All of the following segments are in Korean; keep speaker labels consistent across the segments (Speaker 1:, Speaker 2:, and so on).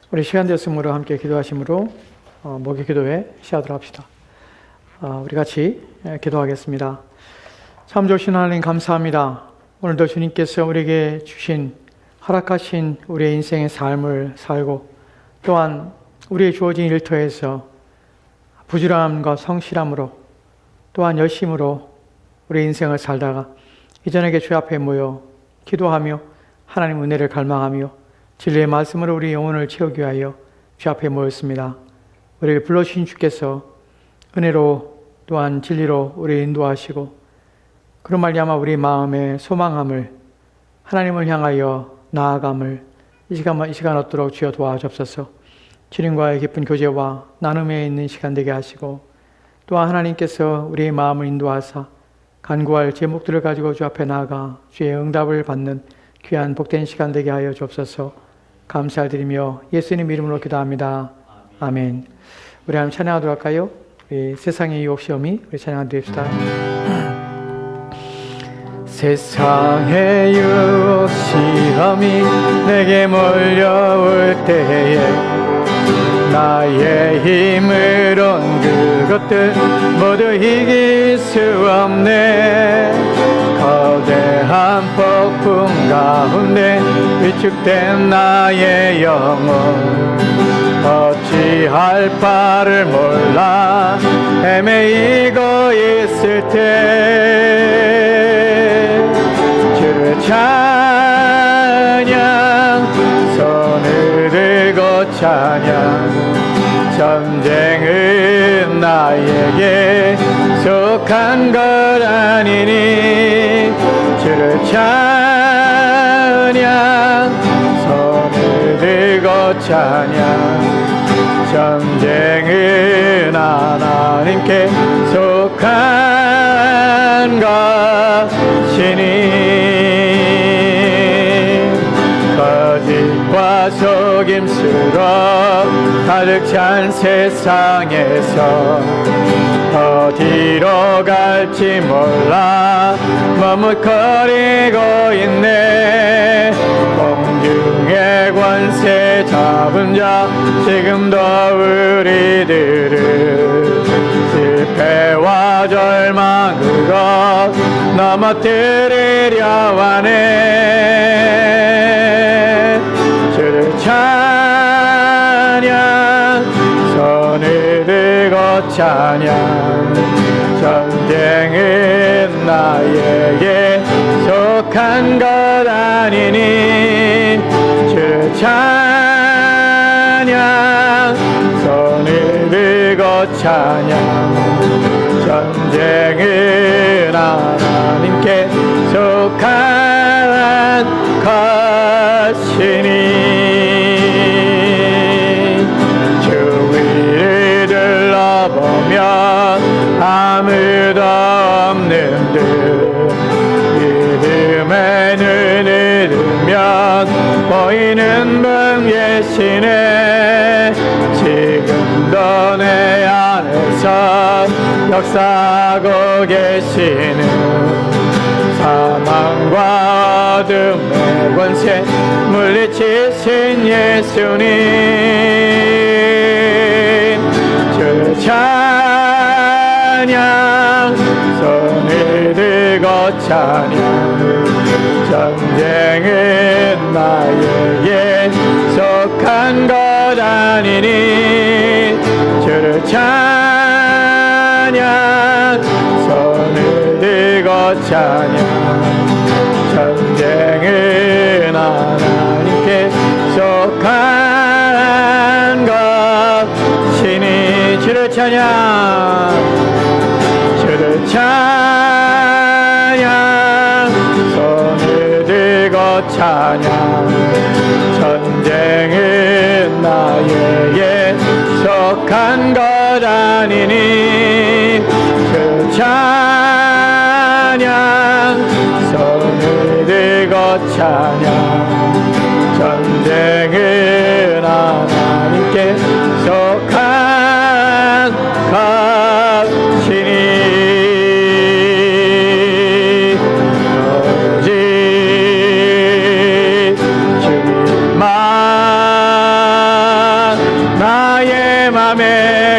Speaker 1: 우리 시간 되었으므로 함께 기도하심으로 목요 기도회 시작하도록 합시다. 우리 같이 기도하겠습니다. 참 좋으신 하나님 감사합니다. 오늘도 주님께서 우리에게 주신 허락하신 우리의 인생의 삶을 살고 또한 우리의 주어진 일터에서 부지런함과 성실함으로 또한 열심으로 우리 인생을 살다가 이전에게 주 앞에 모여 기도하며 하나님 은혜를 갈망하며 진리의 말씀으로 우리 영혼을 채우기 위하여 주 앞에 모였습니다. 우리를 불러주신 주께서 은혜로 또한 진리로 우리를 인도하시고 그런 말미암아 우리 마음의 소망함을 하나님을 향하여 나아감을 이 시간 얻도록 주여 도와주옵소서. 주님과의 깊은 교제와 나눔에 있는 시간 되게 하시고 또한 하나님께서 우리의 마음을 인도하사 간구할 제목들을 가지고 주 앞에 나아가 주의 응답을 받는 귀한 복된 시간 되게 하여 주옵소서. 감사드리며 예수님 이름으로 기도합니다. 아멘. 우리 하나님 찬양하도록 할까요? 우리 세상의 유혹 시험이 우리 찬양드립시다. 세상의 유혹 시험이 내게 몰려올 때에 나의 힘으론 그것들 모두 이길 수 없네. 거대한 폭풍 가운데 위축된 나의 영혼 어찌할 바를 몰라 헤매이고 있을 때 주를 찬양 손을 들고 찬양 전쟁은 나에게 속한 것 아니니 주를 찬양 손을 들고 찬양 전쟁은 하나님께 속한 것이니 거짓과 속임수로 가득 찬 세상에서 어디로 갈지 몰라 머뭇거리고 있네. 공중의 권세 잡은 자 지금도 우리들을 실패와 절망으로 넘어뜨리려 하네. 주를 찬양 손을 들고 찬양 전쟁은 나에게 속한 것 아니니 주를 찬양 손을 들고 찬양 전쟁은 하나님께 속한 것이니 주위를 둘러보면 아무도 없는 듯 믿음의 눈을 들면 보이는 분 계시네. 지금도 내 안에서 역사하고 계시는 사망과 어둠의 권세 물리치신 예수님 주를 찬양 손을 들고 찬양 전쟁은 나에게 속한 것 아니니 주를 찬양 손을 들고 찬양 전쟁은 하나님께 속한 것이니 주를 찬양 주를 찬양 손을 들고 찬양 전쟁은 나에게 속한 것 아니니 주를 찬양 손을 들고 찬양 전쟁은 하나님께 속한 것이니 오직 주님만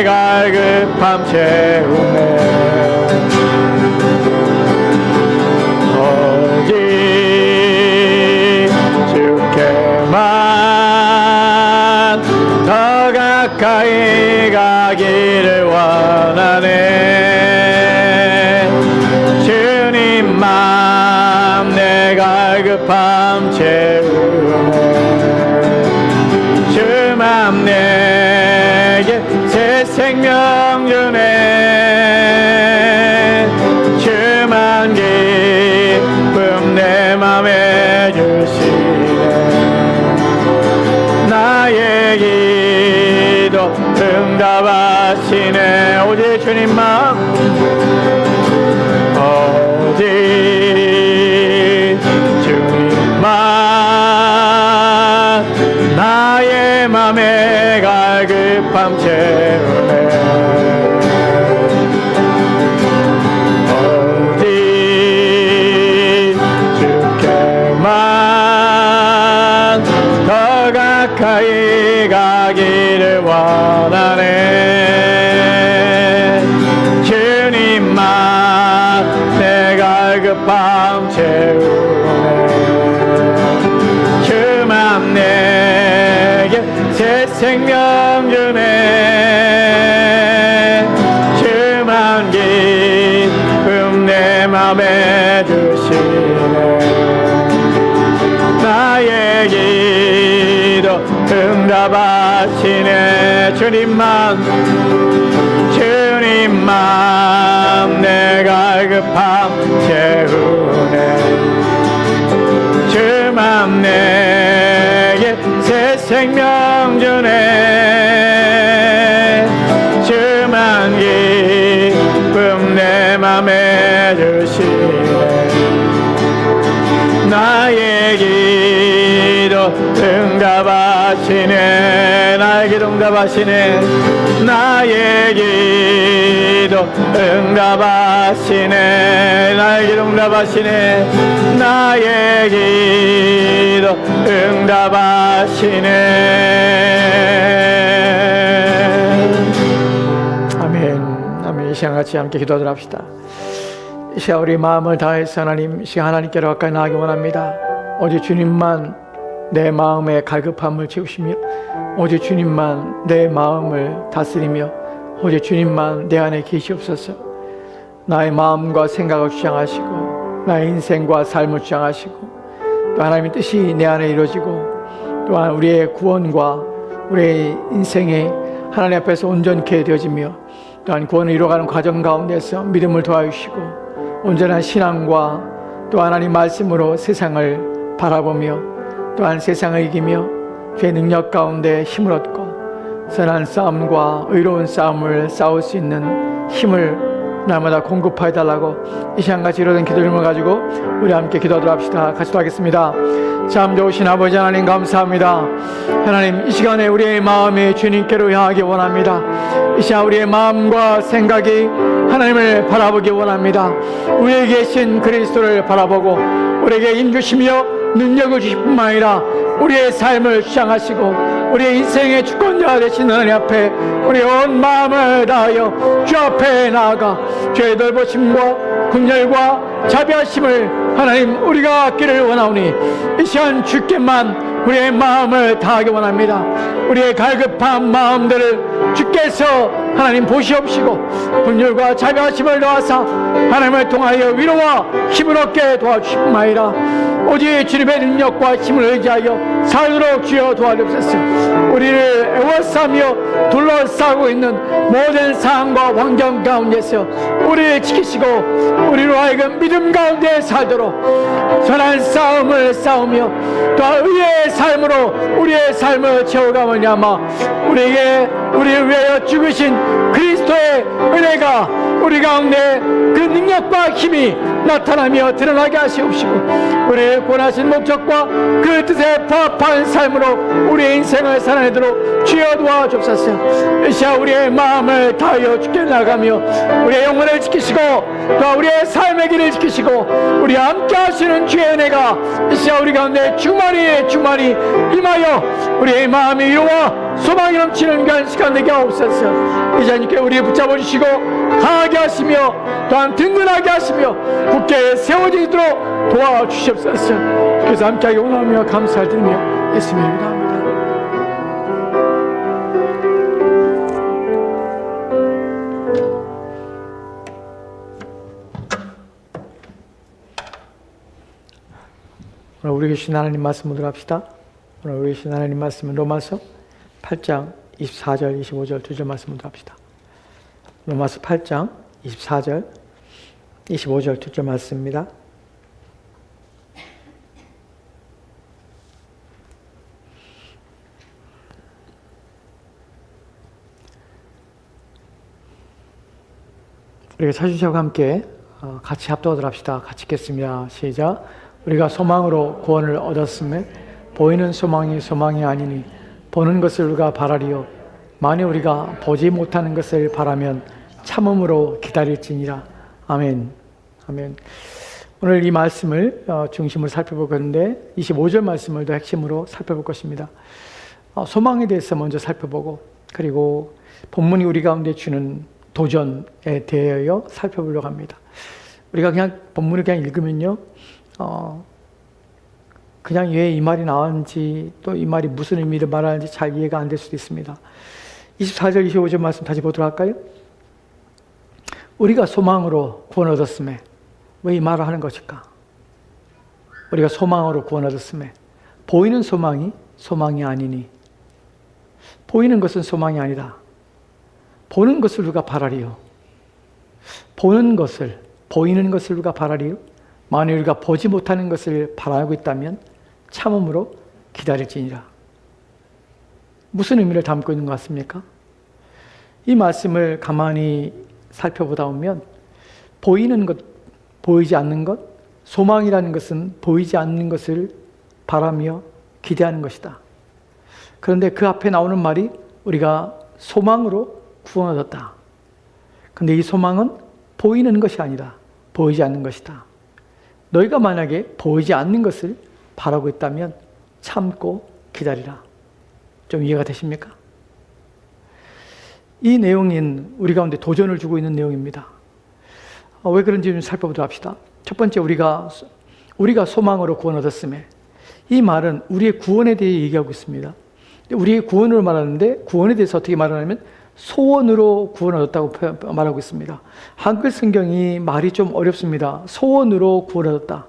Speaker 1: 갈급함 채우네. 오직 주께만 더 가까이 가기를 원하네. 주님만 내 갈급함 채우네. 주만 내게 새 생명 주네. 주만 기쁨 내 맘에 주시네. 나의 기도 응답하시네. 오직 주님만, 오직 주님만 나의 맘에 갈급함 채우네. 오직 주께만 더 가까이 가기를 원하네. 주님만 내 갈급함 채우네. 주만 내게 새 생명 주네. 주만 기쁨 내 맘에 주시네. 나의 기도 응답하시네. 주님만, 주님만 내 갈급함 채우네. 주만 내게 새 생명 주네. 주만 기쁨 내 맘에 주시네. 나의 기도 응답하시네. 나의 기도 응답하시네. 나의 기도 응답하시네. 나의 기도 응답하시네. 나의 기도 응답하시네. 아멘. 아멘. 이 시간 같이 함께 기도하도록 합시다. 이 시간 우리 마음을 다해서 하나님, 이 시간 하나님께로 가까이 나가기 원합니다. 오직 주님만 내 마음의 갈급함을 채우시며, 오직 주님만 내 마음을 다스리며, 오직 주님만 내 안에 계시옵소서. 나의 마음과 생각을 주장하시고, 나의 인생과 삶을 주장하시고, 또 하나님의 뜻이 내 안에 이루어지고, 또한 우리의 구원과 우리의 인생이 하나님 앞에서 온전케 되어지며, 또한 구원을 이루어가는 과정 가운데서 믿음을 도와주시고, 온전한 신앙과 또 하나님 말씀으로 세상을 바라보며, 또한 세상을 이기며 죄의 능력 가운데 힘을 얻고 선한 싸움과 의로운 싸움을 싸울 수 있는 힘을 날마다 공급하여 달라고 이 시간같이 이루어진 기도를 가지고 우리 함께 기도하도록 합시다. 같이 기도하겠습니다. 참 좋으신 아버지 하나님, 감사합니다. 하나님, 이 시간에 우리의 마음이 주님께로 향하기 원합니다. 이 시간 우리의 마음과 생각이 하나님을 바라보기 원합니다. 우리에게 계신 그리스도를 바라보고 우리에게 힘주시며 능력을 주실 뿐만 아니라 우리의 삶을 주장하시고 우리의 인생의 주권자 되신 하나님 앞에 우리의 온 마음을 다하여 주 앞에 나아가 주의 넓으심과 긍휼과 자비하심을 하나님 우리가 얻기를 원하오니, 이 시간 주께만 우리의 마음을 다하기 원합니다. 우리의 갈급한 마음들을 주께서 하나님 보시옵시고 긍휼과 자비하심을 더하사 하나님을 통하여 위로와 힘을 얻게 도와주실 뿐만 아니라 오직 주님의 능력과 힘을 의지하여 살도록 주여 도와주옵소서. 우리를 애워싸며 둘러싸고 있는 모든 상황과 환경 가운데서 우리를 지키시고 우리로 하여금 믿음 가운데 살도록 선한 싸움을 싸우며 또 의의 삶으로 우리의 삶을 채워가느냐마 우리에게 우리를 위하여 죽으신 그리스도의 은혜가 우리 가운데 그 능력과 힘이 나타나며 드러나게 하시옵시고 우리의 권하신 목적과 그 뜻에 부합한 삶으로 우리의 인생을 살아내도록 주여 도와주옵소서. 이 시간 우리의 마음을 다하여 주께 나가며 우리의 영혼을 지키시고 또 우리의 삶의 길을 지키시고 우리 함께 하시는 주의 은혜가 이 시간 우리 가운데 주말이 임하여 우리의 마음의 위로와 소망이 넘치는 그런 시간 되게 하옵소서. 이제님께 우리 붙잡아 주시고 강하게 하시며 또한 든든하게 하시며 굳게 세워지도록 도와주시옵소서. 그래서 함께하게 원하며 감사를 드리며 예수님의 이름으로 기도합니다. 오늘 우리 계신 하나님 말씀 보도록 합시다. 오늘 우리 계신 하나님 말씀은 로마서 8장 24절 25절 두 절 말씀 보도록 합시다. 로마서 8장 24절 25절 두 절 말씀입니다. 우리가 차주시하고 함께 같이 합독하도록 합시다. 같이 읽겠습니다. 시작. 우리가 소망으로 구원을 얻었음에 보이는 소망이 아니니 보는 것을 우리가 바라리요 만일 우리가 보지 못하는 것을 바라면 참음으로 기다릴지니라. 아멘. 아멘. 오늘 이 말씀을 중심으로 살펴볼 건데 25절 말씀을 더 핵심으로 살펴볼 것입니다. 소망에 대해서 먼저 살펴보고 그리고 본문이 우리 가운데 주는 도전에 대하여 살펴보려고 합니다. 우리가 그냥 본문을 그냥 읽으면요 그냥 왜 이 말이 나왔는지 또 이 말이 무슨 의미를 말하는지 잘 이해가 안 될 수도 있습니다. 24절 25절 말씀 다시 보도록 할까요? 우리가 소망으로 구원 얻었음에 왜 이 말을 하는 것일까? 우리가 소망으로 구원 얻었음에 보이는 소망이 아니니 보이는 것은 소망이 아니다. 보는 것을 누가 바라리요? 보이는 것을 누가 바라리요? 만일 우리가 보지 못하는 것을 바라고 있다면 참음으로 기다릴지니라. 무슨 의미를 담고 있는 것 같습니까? 이 말씀을 가만히 살펴보다 보면 보이는 것, 보이지 않는 것, 소망이라는 것은 보이지 않는 것을 바라며 기대하는 것이다. 그런데 그 앞에 나오는 말이 우리가 소망으로 구원 얻었다. 그런데 이 소망은 보이는 것이 아니다. 보이지 않는 것이다. 너희가 만약에 보이지 않는 것을 바라고 있다면 참고 기다리라. 좀 이해가 되십니까? 이 내용인 우리 가운데 도전을 주고 있는 내용입니다. 왜 그런지 좀 살펴보도록 합시다. 첫 번째 우리가 소망으로 구원 얻었음에 이 말은 우리의 구원에 대해 얘기하고 있습니다. 우리의 구원을 말하는데 구원에 대해서 어떻게 말하냐면 소원으로 구원 얻었다고 말하고 있습니다. 한글 성경이 말이 좀 어렵습니다. 소원으로 구원 얻었다.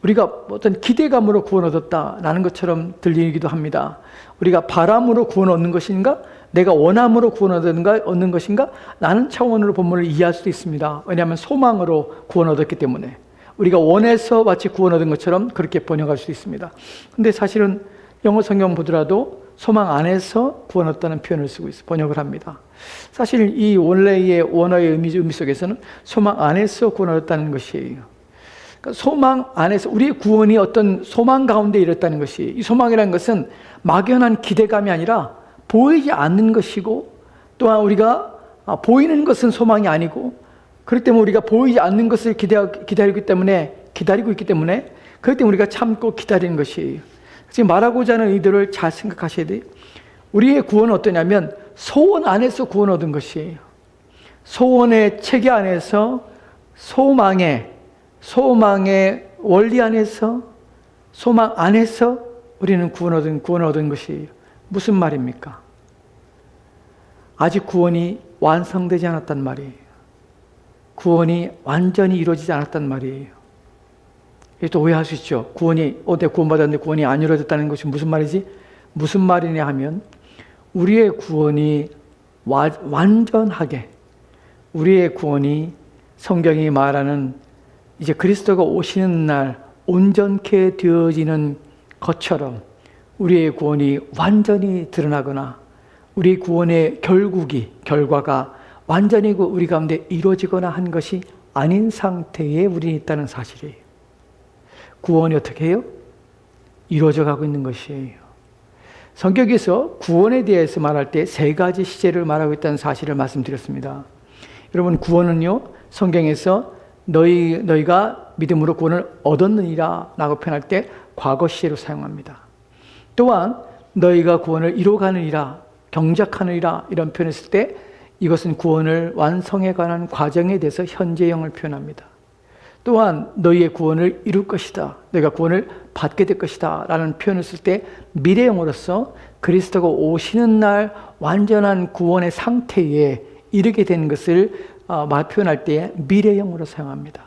Speaker 1: 우리가 어떤 기대감으로 구원 얻었다라는 것처럼 들리기도 합니다. 우리가 바람으로 구원 얻는 것인가? 내가 원함으로 구원 얻는 것인가? 라는 차원으로 본문을 이해할 수도 있습니다. 왜냐하면 소망으로 구원 얻었기 때문에 우리가 원해서 마치 구원 얻은 것처럼 그렇게 번역할 수 있습니다. 근데 사실은 영어 성경 보더라도 소망 안에서 구원 얻었다는 표현을 쓰고 있어 번역을 합니다. 사실 이 원래의 원어의 의미 속에서는 소망 안에서 구원 얻었다는 것이에요. 그러니까 소망 안에서 우리의 구원이 어떤 소망 가운데 이뤘다는 것이, 이 소망이라는 것은 막연한 기대감이 아니라 보이지 않는 것이고, 또한 우리가 보이는 것은 소망이 아니고, 그렇기 때문에 우리가 보이지 않는 것을 기다리고 있기 때문에 그렇기 때문에 우리가 참고 기다리는 것이에요. 지금 말하고자 하는 의도를 잘 생각하셔야 돼요. 우리의 구원은 어떠냐면 소원 안에서 구원 얻은 것이에요. 소원의 체계 안에서, 소망의 원리 안에서, 소망 안에서 우리는 구원을 얻은 것이에요. 무슨 말입니까? 아직 구원이 완성되지 않았단 말이에요. 구원이 완전히 이루어지지 않았단 말이에요. 또 오해할 수 있죠. 내가 구원받았는데 구원이 안 이루어졌다는 것이 무슨 말이지? 무슨 말이냐 하면 우리의 구원이 완전하게, 우리의 구원이 성경이 말하는 이제 그리스도가 오시는 날 온전케 되어지는 것처럼 우리의 구원이 완전히 드러나거나 우리 구원의 결과가 완전히 우리 가운데 이루어지거나 한 것이 아닌 상태에 우리는 있다는 사실이에요. 구원이 어떻게 해요? 이루어져 가고 있는 것이에요. 성경에서 구원에 대해서 말할 때 세 가지 시제를 말하고 있다는 사실을 말씀드렸습니다. 여러분, 구원은요, 성경에서 너희가 믿음으로 구원을 얻었느니라 라고 표현할 때 과거 시제로 사용합니다. 또한 너희가 구원을 이루어가느니라, 경작하느니라 이런 표현했을 때 이것은 구원을 완성해 가는 과정에 대해서 현재형을 표현합니다. 또한 너희의 구원을 이룰 것이다, 너희가 구원을 받게 될 것이다 라는 표현을 쓸 때 미래형으로서 그리스도가 오시는 날 완전한 구원의 상태에 이르게 되는 것을 표현할 때 미래형으로 사용합니다.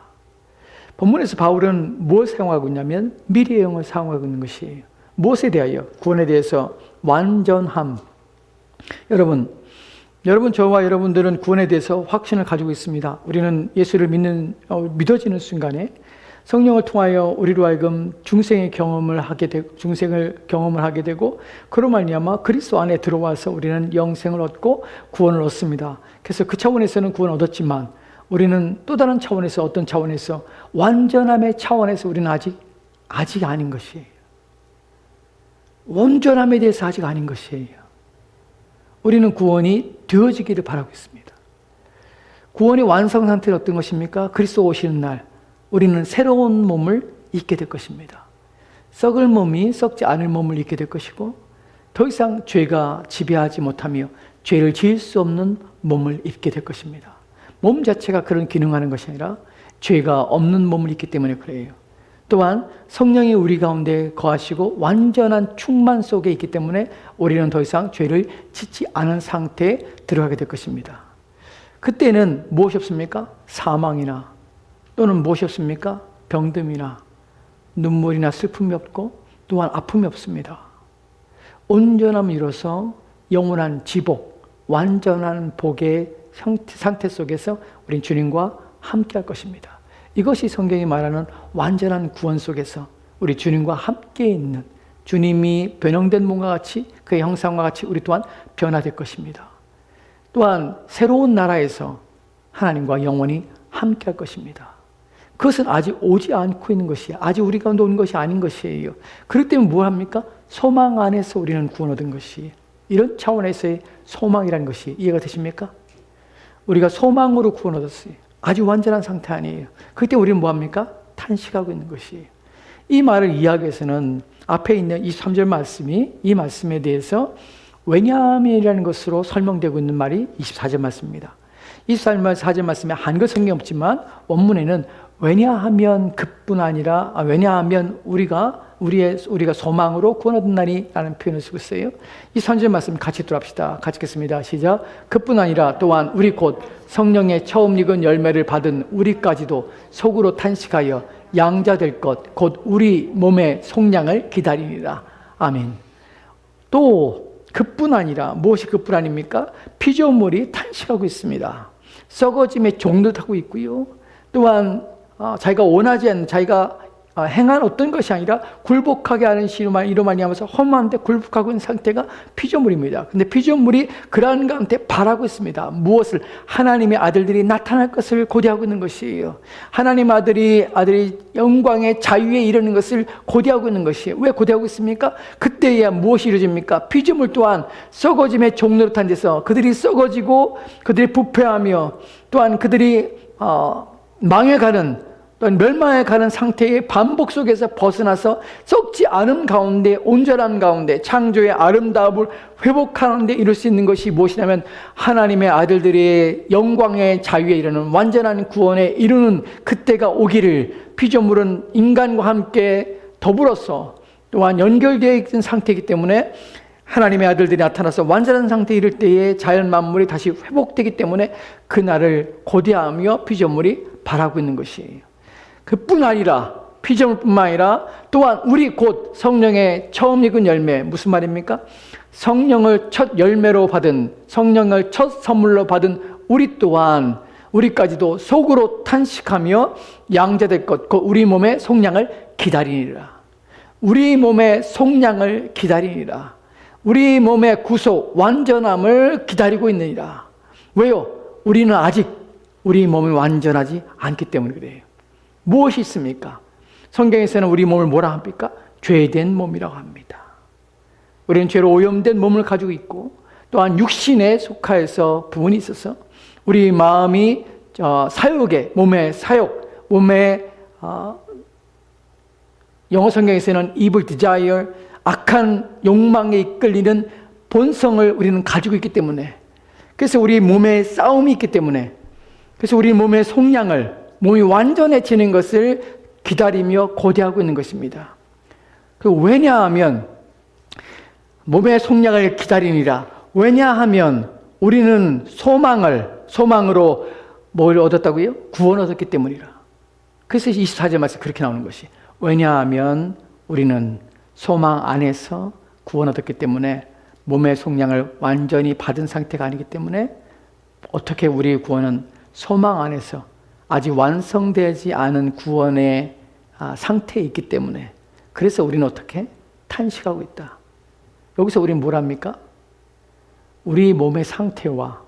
Speaker 1: 본문에서 바울은 뭘 사용하고 있냐면 미래형을 사용하고 있는 것이에요. 무엇에 대하여? 구원에 대해서 완전함. 여러분, 저와 여러분들은 구원에 대해서 확신을 가지고 있습니다. 우리는 예수를 믿어지는 순간에 성령을 통하여 우리로 하여금 중생을 경험을 하게 되고 그로 말미암아 그리스도 안에 들어와서 우리는 영생을 얻고 구원을 얻습니다. 그래서 그 차원에서는 구원을 얻었지만 우리는 또 다른 차원에서, 어떤 차원에서, 완전함의 차원에서 우리는 아직 아닌 것이에요. 온전함에 대해서 아직 아닌 것이에요. 우리는 구원이 되어지기를 바라고 있습니다. 구원의 완성 상태는 어떤 것입니까? 그리스도 오시는 날 우리는 새로운 몸을 입게 될 것입니다. 썩을 몸이 썩지 않을 몸을 입게 될 것이고 더 이상 죄가 지배하지 못하며 죄를 지을 수 없는 몸을 입게 될 것입니다. 몸 자체가 그런 기능하는 것이 아니라 죄가 없는 몸을 입기 때문에 그래요. 또한 성령이 우리 가운데 거하시고 완전한 충만 속에 있기 때문에 우리는 더 이상 죄를 짓지 않은 상태에 들어가게 될 것입니다. 그때는 무엇이 없습니까? 사망이나 또는 무엇이 없습니까? 병듦이나 눈물이나 슬픔이 없고 또한 아픔이 없습니다. 온전함을 이뤄서 영원한 지복, 완전한 복의 상태 속에서 우린 주님과 함께 할 것입니다. 이것이 성경이 말하는 완전한 구원 속에서 우리 주님과 함께 있는, 주님이 변형된 몸과 같이 그의 형상과 같이 우리 또한 변화될 것입니다. 또한 새로운 나라에서 하나님과 영원히 함께 할 것입니다. 그것은 아직 오지 않고 있는 것이에요. 아직 우리 가운데 오는 것이 아닌 것이에요. 그렇기 때문에 뭘 합니까? 소망 안에서 우리는 구원 얻은 것이에요. 이런 차원에서의 소망이라는 것이 이해가 되십니까? 우리가 소망으로 구원 얻었어요. 아주 완전한 상태 아니에요. 그때 우리는 뭐합니까? 탄식하고 있는 것이에요. 이 말을 이해하기 위해서는 앞에 있는 23절 말씀이, 이 말씀에 대해서 왜냐하면이라는 것으로 설명되고 있는 말이 24절 말씀입니다. 24절 말씀에 한글 성경이 없지만 원문에는 왜냐하면 그뿐 아니라, 왜냐하면 우리가 소망으로 구원 얻은 날이 라는 표현을 쓰고 있어요. 이 3절 말씀 같이 들어갑시다. 같이 읽겠습니다. 시작. 그뿐 아니라 또한 우리 곧 성령의 처음 익은 열매를 받은 우리까지도 속으로 탄식하여 양자될 것 곧 우리 몸의 속량을 기다리니라. 아멘. 또 그뿐 아니라, 무엇이 그뿐 아닙니까? 피조물이 탄식하고 있습니다. 썩어짐에 종노릇하고 있고요. 또한 자기가 원하지 않는, 자기가 행한 어떤 것이 아니라 굴복하게 하는 이로 말미암아서 험한데 굴복하고 있는 상태가 피조물입니다. 근데 피조물이 그러한 가운데 바라고 있습니다. 무엇을? 하나님의 아들들이 나타날 것을 고대하고 있는 것이에요. 하나님 아들이 영광의 자유에 이르는 것을 고대하고 있는 것이에요. 왜 고대하고 있습니까? 그때야 무엇이 이루어집니까? 피조물 또한 썩어짐의 종노릇한 데서 그들이 썩어지고 그들이 부패하며 또한 그들이 망해가는, 또한 멸망해 가는 상태의 반복 속에서 벗어나서 썩지 않은 가운데, 온전한 가운데 창조의 아름다움을 회복하는 데 이룰 수 있는 것이 무엇이냐면 하나님의 아들들의 영광의 자유에 이르는, 완전한 구원에 이르는 그때가 오기를, 피조물은 인간과 함께 더불어서 또한 연결되어 있는 상태이기 때문에 하나님의 아들들이 나타나서 완전한 상태에 이를 때에 자연 만물이 다시 회복되기 때문에 그날을 고대하며 피조물이 바라고 있는 것이에요. 그뿐 아니라, 피조물뿐만 아니라 또한 우리 곧 성령의 처음 익은 열매, 무슨 말입니까? 성령을 첫 열매로 받은, 성령을 첫 선물로 받은 우리 또한, 우리까지도 속으로 탄식하며 양자될 것 곧 우리 몸의 속량을 기다리니라. 우리 몸의 속량을 기다리니라. 우리 몸의 구속, 완전함을 기다리고 있느니라. 왜요? 우리는 아직 우리 몸이 완전하지 않기 때문에 그래요. 무엇이 있습니까? 성경에서는 우리 몸을 뭐라 합니까? 죄된 몸이라고 합니다. 우리는 죄로 오염된 몸을 가지고 있고 또한 육신에 속하여서 부분이 있어서 우리 마음이 사욕에, 몸의 사욕, 몸의 영어 성경에서는 evil desire, 악한 욕망에 이끌리는 본성을 우리는 가지고 있기 때문에, 그래서 우리 몸에 싸움이 있기 때문에, 그래서 우리 몸의 속량을, 몸이 완전해지는 것을 기다리며 고대하고 있는 것입니다. 왜냐하면 몸의 속량을 기다리니라. 왜냐하면 우리는 소망으로 뭘 얻었다고요? 구원 얻었기 때문이라. 그래서 24절 말씀 그렇게 나오는 것이, 왜냐하면 우리는 소망 안에서 구원 얻었기 때문에, 몸의 속량을 완전히 받은 상태가 아니기 때문에 어떻게 우리의 구원은 소망 안에서 아직 완성되지 않은 구원의 상태에 있기 때문에, 그래서 우리는 어떻게? 탄식하고 있다. 여기서 우리는 뭘 합니까? 우리 몸의 상태와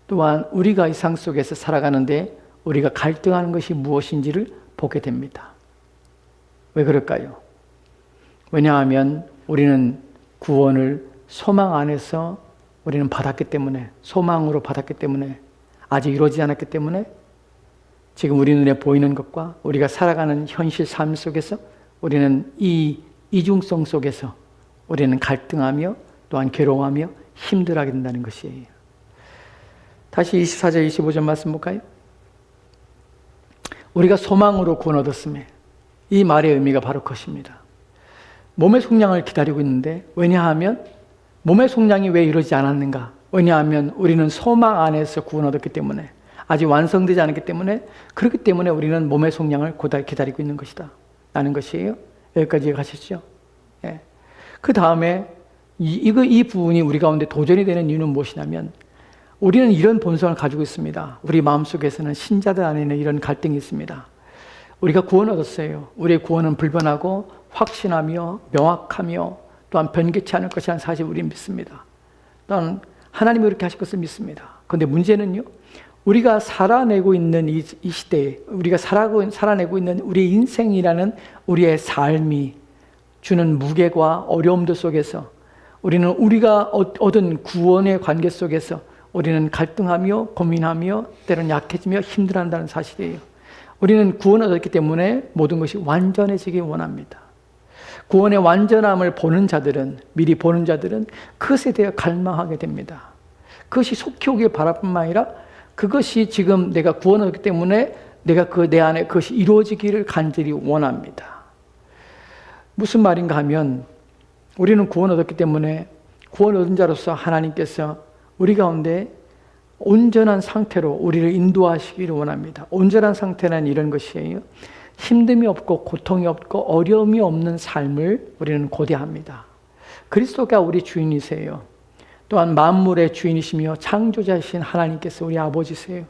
Speaker 1: 또한 우리가 이 상 속에서 살아가는데 우리가 갈등하는 것이 무엇인지를 보게 됩니다. 왜 그럴까요? 왜냐하면 우리는 구원을 소망 안에서 우리는 받았기 때문에, 소망으로 받았기 때문에, 아직 이루어지지 않았기 때문에 지금 우리 눈에 보이는 것과 우리가 살아가는 현실 삶 속에서 우리는 이 이중성 속에서 우리는 갈등하며 또한 괴로워하며 힘들어하게 된다는 것이에요. 다시 24절 25절 말씀 볼까요? 우리가 소망으로 구원 얻었음에, 이 말의 의미가 바로 그것입니다. 몸의 속량을 기다리고 있는데, 왜냐하면 몸의 속량이 왜 이루어지지 않았는가? 왜냐하면 우리는 소망 안에서 구원 얻었기 때문에, 아직 완성되지 않았기 때문에, 그렇기 때문에 우리는 몸의 속량을 기다리고 있는 것이다 라는 것이에요. 여기까지 가셨죠? 예. 그 다음에 이 부분이 우리 가운데 도전이 되는 이유는 무엇이냐면, 우리는 이런 본성을 가지고 있습니다. 우리 마음속에서는, 신자들 안에는 이런 갈등이 있습니다. 우리가 구원 얻었어요. 우리의 구원은 불변하고 확신하며 명확하며 또한 변개치 않을 것이라는 사실을 우리는 믿습니다. 또한 하나님이 그렇게 하실 것을 믿습니다. 그런데 문제는요, 우리가 살아내고 있는 이 시대에, 우리가 살아내고 있는 우리의 인생이라는 우리의 삶이 주는 무게와 어려움들 속에서 우리는 우리가 얻은 구원의 관계 속에서 우리는 갈등하며 고민하며 때로는 약해지며 힘들어한다는 사실이에요. 우리는 구원을 얻었기 때문에 모든 것이 완전해지기 원합니다. 구원의 완전함을 보는 자들은, 미리 보는 자들은 그것에 대해 갈망하게 됩니다. 그것이 속히 오길 바랄 뿐만 아니라 그것이 지금 내가 구원을 얻기 때문에 내가 내 안에 그것이 이루어지기를 간절히 원합니다. 무슨 말인가 하면, 우리는 구원 얻었기 때문에 구원 얻은 자로서 하나님께서 우리 가운데 온전한 상태로 우리를 인도하시기를 원합니다. 온전한 상태는 이런 것이에요. 힘듦이 없고 고통이 없고 어려움이 없는 삶을 우리는 고대합니다. 그리스도가 우리 주인이세요. 또한 만물의 주인이시며 창조자이신 하나님께서 우리 아버지세요.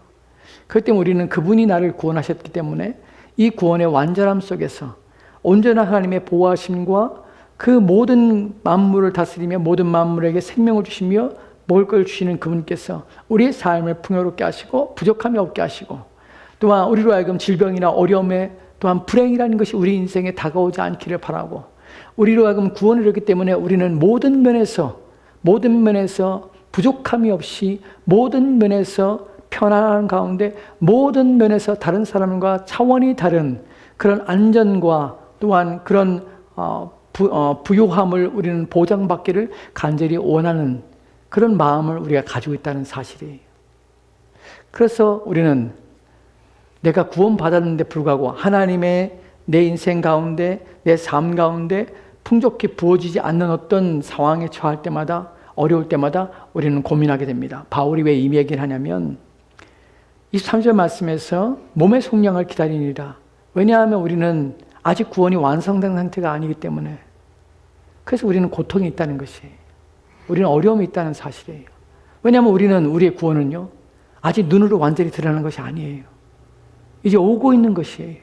Speaker 1: 그렇기 때문에 우리는 그분이 나를 구원하셨기 때문에 이 구원의 완전함 속에서 온전한 하나님의 보호하심과 그 모든 만물을 다스리며 모든 만물에게 생명을 주시며 먹을 걸 주시는 그분께서 우리의 삶을 풍요롭게 하시고 부족함이 없게 하시고, 또한 우리로 하여금 질병이나 어려움에 또한 불행이라는 것이 우리 인생에 다가오지 않기를 바라고, 우리로 하여금 구원을 얻기 때문에 우리는 모든 면에서 부족함이 없이, 모든 면에서 편안한 가운데, 모든 면에서 다른 사람과 차원이 다른 그런 안전과 또한 그런 부요함을 우리는 보장받기를 간절히 원하는 그런 마음을 우리가 가지고 있다는 사실이에요. 그래서 우리는 내가 구원받았는데 불구하고 하나님의 내 인생 가운데, 내 삶 가운데 풍족히 부어지지 않는 어떤 상황에 처할 때마다, 어려울 때마다 우리는 고민하게 됩니다. 바울이 왜 이 얘기를 하냐면 23절 말씀에서 몸의 속량을 기다리니라. 왜냐하면 우리는 아직 구원이 완성된 상태가 아니기 때문에, 그래서 우리는 고통이 있다는 것이에요. 우리는 어려움이 있다는 사실이에요. 왜냐하면 우리의 구원은요, 아직 눈으로 완전히 드러나는 것이 아니에요. 이제 오고 있는 것이에요.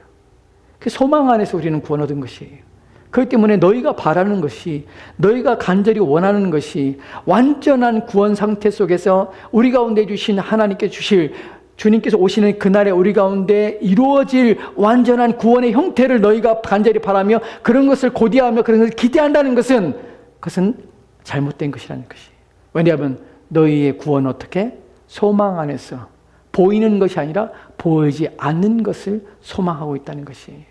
Speaker 1: 그 소망 안에서 우리는 구원 얻은 것이에요. 그렇기 때문에 너희가 바라는 것이, 너희가 간절히 원하는 것이 완전한 구원 상태 속에서 우리 가운데 주신 하나님께 주실 주님께서 오시는 그날에 우리 가운데 이루어질 완전한 구원의 형태를 너희가 간절히 바라며 그런 것을 고대하며 그런 것을 기대한다는 것은 그것은 잘못된 것이라는 것이. 왜냐하면 너희의 구원은 어떻게? 소망 안에서 보이는 것이 아니라 보이지 않는 것을 소망하고 있다는 것이에요.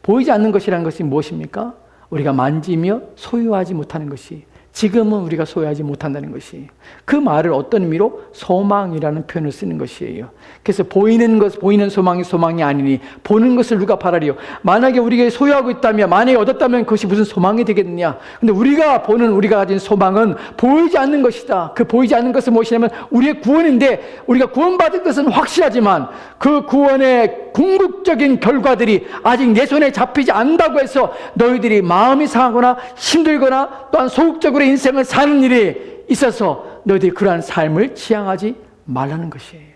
Speaker 1: 보이지 않는 것이라는 것이 무엇입니까? 우리가 만지며 소유하지 못하는 것이, 지금은 우리가 소유하지 못한다는 것이에요. 그 말을 어떤 의미로? 소망이라는 표현을 쓰는 것이에요. 그래서 보이는 것, 보이는 소망이 소망이 아니니 보는 것을 누가 바라리요? 만약에 우리가 소유하고 있다면, 만약에 얻었다면 그것이 무슨 소망이 되겠느냐? 근데 우리가 보는, 우리가 가진 소망은 보이지 않는 것이다. 그 보이지 않는 것은 무엇이냐면 우리의 구원인데, 우리가 구원받은 것은 확실하지만 그 구원의 궁극적인 결과들이 아직 내 손에 잡히지 않는다고 해서 너희들이 마음이 상하거나 힘들거나 또한 소극적으로 인생을 사는 일이 있어서 너희들이 그러한 삶을 지향하지 말라는 것이에요.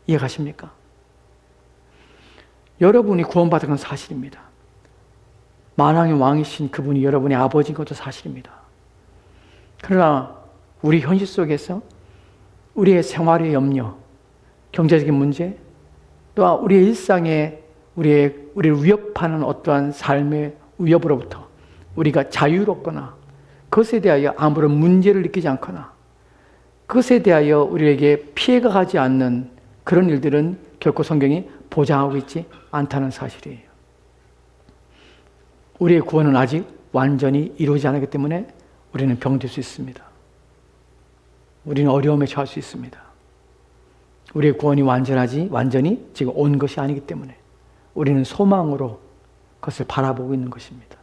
Speaker 1: 이해가십니까? 여러분이 구원받은 건 사실입니다. 만왕의 왕이신 그분이 여러분의 아버지인 것도 사실입니다. 그러나 우리 현실 속에서 우리의 생활의 염려, 경제적인 문제, 또한 우리의 일상에 우리를 위협하는 어떠한 삶의 위협으로부터 우리가 자유롭거나 그것에 대하여 아무런 문제를 느끼지 않거나 그것에 대하여 우리에게 피해가 가지 않는 그런 일들은 결코 성경이 보장하고 있지 않다는 사실이에요. 우리의 구원은 아직 완전히 이루어지지 않았기 때문에 우리는 병들 수 있습니다. 우리는 어려움에 처할 수 있습니다. 우리의 구원이 완전히 지금 온 것이 아니기 때문에 우리는 소망으로 그것을 바라보고 있는 것입니다.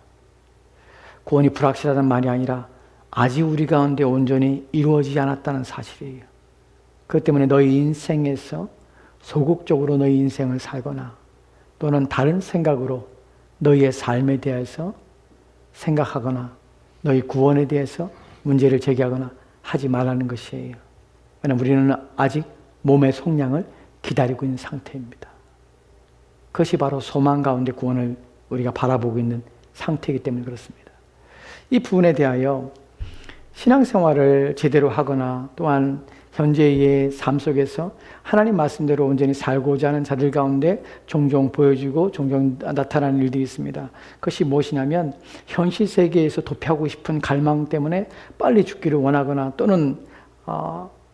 Speaker 1: 구원이 불확실하다는 말이 아니라 아직 우리 가운데 온전히 이루어지지 않았다는 사실이에요. 그것 때문에 너희 인생에서 소극적으로 너희 인생을 살거나 또는 다른 생각으로 너희의 삶에 대해서 생각하거나 너희 구원에 대해서 문제를 제기하거나 하지 말라는 것이에요. 왜냐하면 우리는 아직 몸의 속량을 기다리고 있는 상태입니다. 그것이 바로 소망 가운데 구원을 우리가 바라보고 있는 상태이기 때문에 그렇습니다. 이 부분에 대하여 신앙생활을 제대로 하거나 또한 현재의 삶 속에서 하나님 말씀대로 온전히 살고자 하는 자들 가운데 종종 보여지고 종종 나타나는 일들이 있습니다. 그것이 무엇이냐면 현실 세계에서 도피하고 싶은 갈망 때문에 빨리 죽기를 원하거나 또는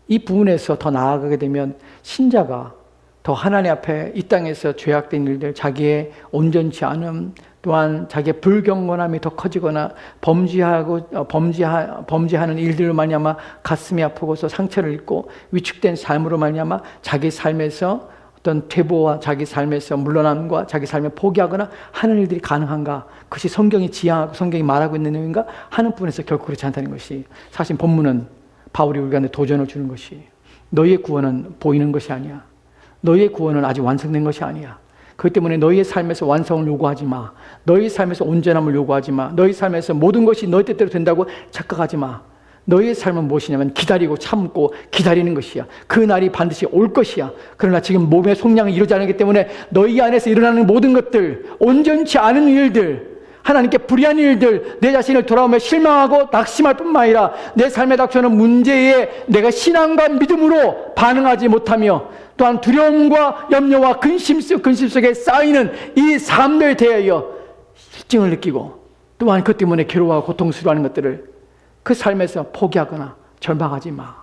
Speaker 1: 이 부분에서 더 나아가게 되면 신자가 더 하나님 앞에 이 땅에서 죄악된 일들, 자기의 온전치 않음, 또한 자기의 불경건함이 더 커지거나 범죄하는 일들로 말미암아 가슴이 아프고서 상처를 입고 위축된 삶으로 말미암아 자기 삶에서 어떤 퇴보와 자기 삶에서 물러남과 자기 삶을 포기하거나 하는 일들이 가능한가? 그것이 성경이 지향하고 성경이 말하고 있는 내용인가? 하는 부분에서 결코 그렇지 않다는 것이 사실 본문은 바울이 우리가 도전을 주는 것이 너희의 구원은 보이는 것이 아니야. 너희의 구원은 아직 완성된 것이 아니야. 그렇기 때문에 너희의 삶에서 완성을 요구하지 마. 너희 삶에서 온전함을 요구하지 마. 너희 삶에서 모든 것이 너희 뜻대로 된다고 착각하지 마. 너희의 삶은 무엇이냐면 기다리고 참고 기다리는 것이야. 그 날이 반드시 올 것이야. 그러나 지금 몸의 속량이 이루어지지 않기 때문에 너희 안에서 일어나는 모든 것들, 온전치 않은 일들, 하나님께 불의한 일들, 내 자신을 돌아오며 실망하고 낙심할 뿐만 아니라 내 삶에 닥쳐오는 문제에 내가 신앙과 믿음으로 반응하지 못하며 또한 두려움과 염려와 근심 속에 쌓이는 이 삶들에 대하여 실증을 느끼고 또한 그것 때문에 괴로워하고 고통스러워하는 것들을 그 삶에서 포기하거나 절망하지 마.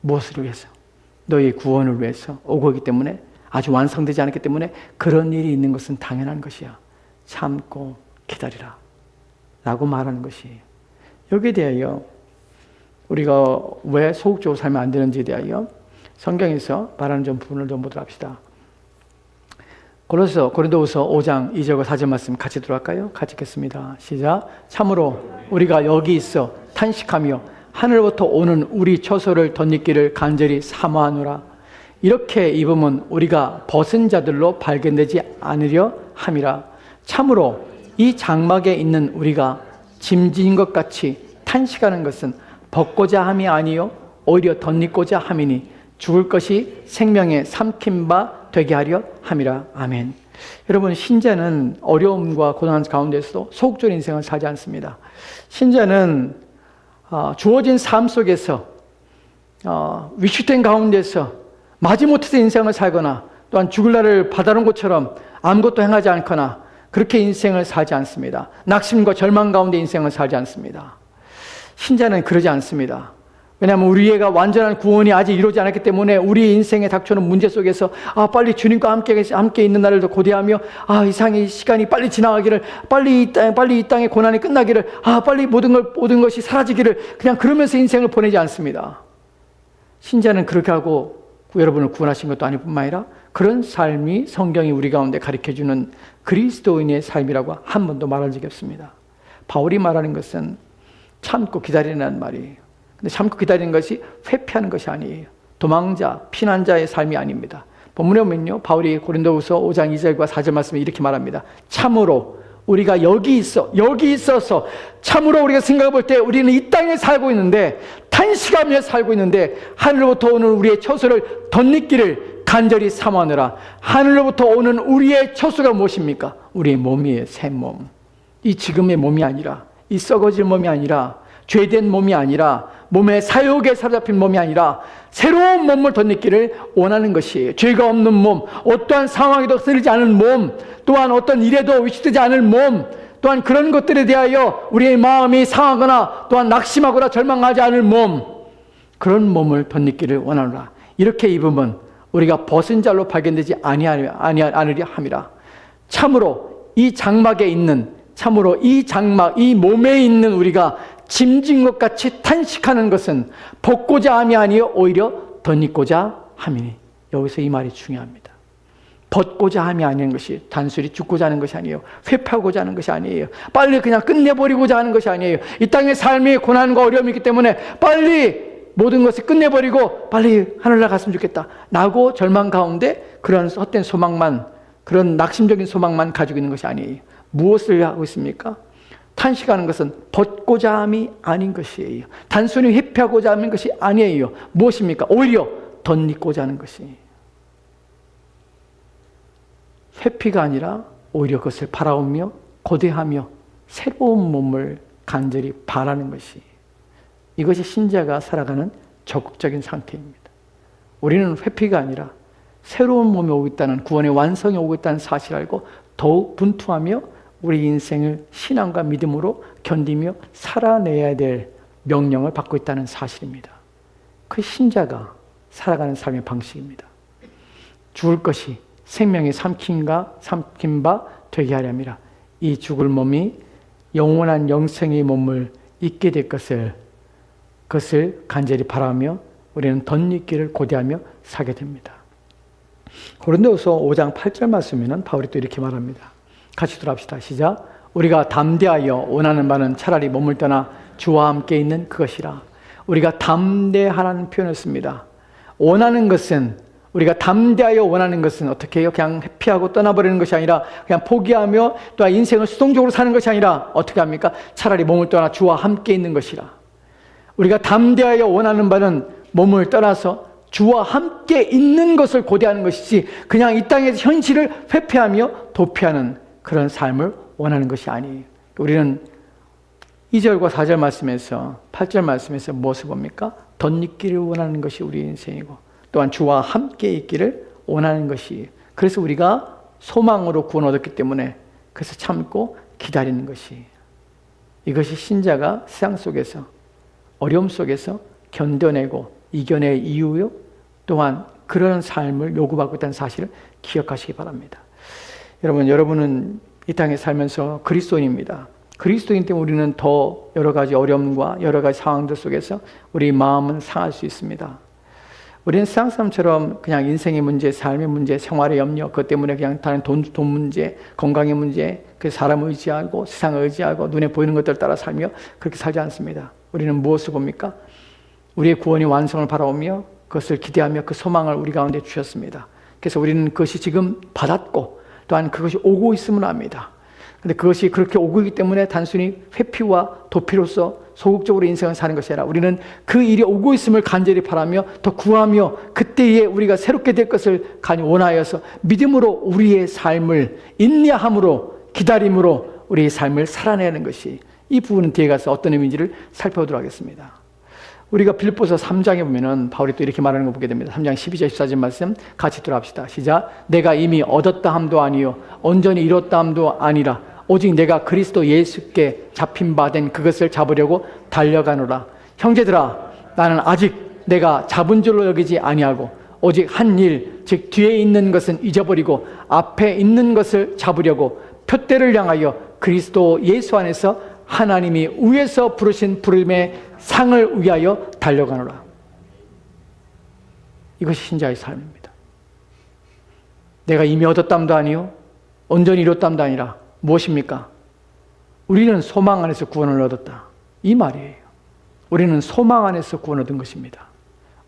Speaker 1: 무엇을 위해서? 너희의 구원을 위해서 오고 있기 때문에 아주 완성되지 않았기 때문에 그런 일이 있는 것은 당연한 것이야. 참고 기다리라 라고 말하는 것이에요. 여기에 대하여 우리가 왜 소극적으로 살면 안 되는지에 대하여 성경에서 말하는 좀 부분을 좀 보도록 합시다. 고린도후서 5장 2절과 4절 말씀 같이 들어갈까요? 같이 읽겠습니다. 시작. 참으로 우리가 여기 있어 탄식하며 하늘로부터 오는 우리 처소를 덧입기를 간절히 사모하노라. 이렇게 입으면 우리가 벗은 자들로 발견되지 않으려 함이라. 참으로 이 장막에 있는 우리가 짐진 것 같이 탄식하는 것은 벗고자 함이 아니요 오히려 덧입고자 함이니 죽을 것이 생명에 삼킨 바 되게 하려 함이라. 아멘. 여러분, 신자는 어려움과 고난 가운데서도 소극적인 인생을 살지 않습니다. 신자는 주어진 삶 속에서 위축된 가운데서 마지못해서 인생을 살거나 또한 죽을 날을 바라는 것처럼 아무것도 행하지 않거나 그렇게 인생을 살지 않습니다. 낙심과 절망 가운데 인생을 살지 않습니다. 신자는 그러지 않습니다. 왜냐하면 우리가 완전한 구원이 아직 이루어지지 않았기 때문에 우리 인생에 닥쳐오는 문제 속에서 빨리 주님과 함께 있는 날을 더 고대하며 이상의 시간이 빨리 지나가기를, 빨리 이 땅의 고난이 끝나기를, 빨리 모든 것이 사라지기를, 그냥 그러면서 인생을 보내지 않습니다. 신자는 그렇게 하고 여러분을 구원하신 것도 아닐 뿐만 아니라 그런 삶이 성경이 우리 가운데 가르쳐주는 그리스도인의 삶이라고 한 번도 말한 적이 없습니다. 바울이 말하는 것은 참고 기다리는 말이에요. 근데 참고 기다리는 것이 회피하는 것이 아니에요. 도망자, 피난자의 삶이 아닙니다. 본문에 보면요, 바울이 고린도후서 5장 2절과 4절 말씀에 이렇게 말합니다. 참으로 우리가 여기 있어서 참으로 우리가 생각해 볼 때 우리는 이 땅에 살고 있는데, 탄식하며 살고 있는데 하늘로부터 오는 우리의 처소를 덧입기를 간절히 사모하느라. 하늘로부터 오는 우리의 처소가 무엇입니까? 우리의 몸이에요. 새 몸. 이 지금의 몸이 아니라, 이 썩어질 몸이 아니라, 죄된 몸이 아니라, 몸의 사욕에 사로잡힌 몸이 아니라 새로운 몸을 덧입기를 원하는 것이에요. 죄가 없는 몸, 어떠한 상황에도 흔들리지 않은 몸, 또한 어떤 일에도 위축되지 않을 몸, 또한 그런 것들에 대하여 우리의 마음이 상하거나 또한 낙심하거나 절망하지 않을 몸, 그런 몸을 덧입기를 원하노라. 이렇게 입으면 우리가 벗은 자로 발견되지 아니하리라 함이라. 참으로 이 장막에 있는, 참으로 이 장막, 이 몸에 있는 우리가 짐진 것 같이 탄식하는 것은 벗고자 함이 아니요 오히려 덧입고자 함이니. 여기서 이 말이 중요합니다. 벗고자 함이 아닌 것이 단순히 죽고자 하는 것이 아니에요. 회피하고자 하는 것이 아니에요. 빨리 그냥 끝내버리고자 하는 것이 아니에요. 이 땅의 삶이 고난과 어려움이 있기 때문에 빨리 모든 것을 끝내버리고 빨리 하늘나라 갔으면 좋겠다 라고 절망 가운데 그런 헛된 소망만, 그런 낙심적인 소망만 가지고 있는 것이 아니에요. 무엇을 하고 있습니까? 탄식하는 것은 벗고자 함이 아닌 것이에요. 단순히 회피하고자 하는 것이 아니에요. 무엇입니까? 오히려 덧입고자 하는 것이에요. 회피가 아니라 오히려 그것을 바라오며 고대하며 새로운 몸을 간절히 바라는 것이, 이것이 신자가 살아가는 적극적인 상태입니다. 우리는 회피가 아니라 새로운 몸이 오고 있다는, 구원의 완성이 오고 있다는 사실을 알고 더욱 분투하며 우리 인생을 신앙과 믿음으로 견디며 살아내야 될 명령을 받고 있다는 사실입니다. 그 신자가 살아가는 삶의 방식입니다. 죽을 것이 생명의 삼킨 바 되게 하려 함이라. 이 죽을 몸이 영원한 영생의 몸을 잊게 될 그것을 간절히 바라며 우리는 덧입기를 고대하며 사게 됩니다. 고린도후서 5장 8절 말씀에는 바울이 또 이렇게 말합니다. 같이 들어갑시다. 시작. 우리가 담대하여 원하는 바는 차라리 몸을 떠나 주와 함께 있는 그것이라. 우리가 담대하라는 표현을 씁니다. 원하는 것은, 우리가 담대하여 원하는 것은 어떻게 해요? 그냥 회피하고 떠나버리는 것이 아니라, 그냥 포기하며 또 인생을 수동적으로 사는 것이 아니라 어떻게 합니까? 차라리 몸을 떠나 주와 함께 있는 것이라. 우리가 담대하여 원하는 바는 몸을 떠나서 주와 함께 있는 것을 고대하는 것이지, 그냥 이 땅에서 현실을 회피하며 도피하는 그런 삶을 원하는 것이 아니에요. 우리는 2절과 4절 말씀에서, 8절 말씀에서 무엇을 봅니까? 덧입기를 원하는 것이 우리 인생이고, 또한 주와 함께 있기를 원하는 것이에요. 그래서 우리가 소망으로 구원 얻었기 때문에 그래서 참고 기다리는 것이에요. 이것이 신자가 세상 속에서, 어려움 속에서 견뎌내고 이겨낼 이유요, 또한 그런 삶을 요구받고 있다는 사실을 기억하시기 바랍니다. 여러분은 이 땅에 살면서 그리스도인입니다. 그리스도인 때문에 우리는 더 여러 가지 어려움과 여러 가지 상황들 속에서 우리 마음은 상할 수 있습니다. 우리는 세상 사람처럼 그냥 인생의 문제, 삶의 문제, 생활의 염려, 그것 때문에 그냥 다른 돈 문제, 건강의 문제, 그 사람을 의지하고 세상을 의지하고 눈에 보이는 것들을 따라 살며 그렇게 살지 않습니다. 우리는 무엇을 봅니까? 우리의 구원이 완성을 바라오며 그것을 기대하며 그 소망을 우리 가운데 주셨습니다. 그래서 우리는 그것이 지금 받았고 또한 그것이 오고 있음을 압니다. 그런데 그것이 그렇게 오고 있기 때문에 단순히 회피와 도피로서 소극적으로 인생을 사는 것이 아니라 우리는 그 일이 오고 있음을 간절히 바라며 더 구하며 그때에 우리가 새롭게 될 것을 간절히 원하여서 믿음으로 우리의 삶을 인내함으로 기다림으로 우리의 삶을 살아내는 것이, 이 부분은 뒤에 가서 어떤 의미인지를 살펴보도록 하겠습니다. 우리가 빌립보서 3장에 보면은 바울이 또 이렇게 말하는 거 보게 됩니다. 3장 12절 14절 말씀 같이 들어갑시다. 시작. 내가 이미 얻었다 함도 아니요 온전히 이뤘다 함도 아니라 오직 내가 그리스도 예수께 잡힌 바 된 그것을 잡으려고 달려가노라. 형제들아, 나는 아직 내가 잡은 줄로 여기지 아니하고 오직 한 일, 즉 뒤에 있는 것은 잊어버리고 앞에 있는 것을 잡으려고 표대를 향하여 그리스도 예수 안에서 하나님이 위에서 부르신 부름의 상을 위하여 달려가노라. 이것이 신자의 삶입니다. 내가 이미 얻었담도 아니요 온전히 이뤘담도 아니라 무엇입니까? 우리는 소망 안에서 구원을 얻었다. 이 말이에요. 우리는 소망 안에서 구원 얻은 것입니다.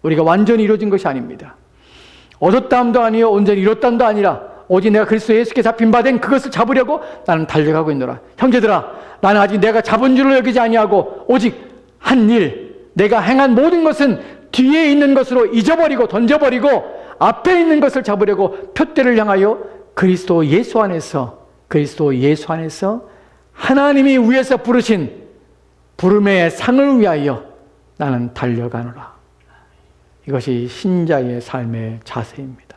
Speaker 1: 우리가 완전히 이루어진 것이 아닙니다. 얻었담도 아니요 온전히 이뤘담도 아니라 오직 내가 그리스도 예수께 잡힌 바 된 그것을 잡으려고 나는 달려가고 있노라. 형제들아, 나는 아직 내가 잡은 줄로 여기지 아니하고 오직 한 일, 내가 행한 모든 것은 뒤에 있는 것으로 잊어버리고 던져버리고 앞에 있는 것을 잡으려고 표대를 향하여 그리스도 예수 안에서 하나님이 위에서 부르신 부름의 상을 위하여 나는 달려가노라. 이것이 신자의 삶의 자세입니다.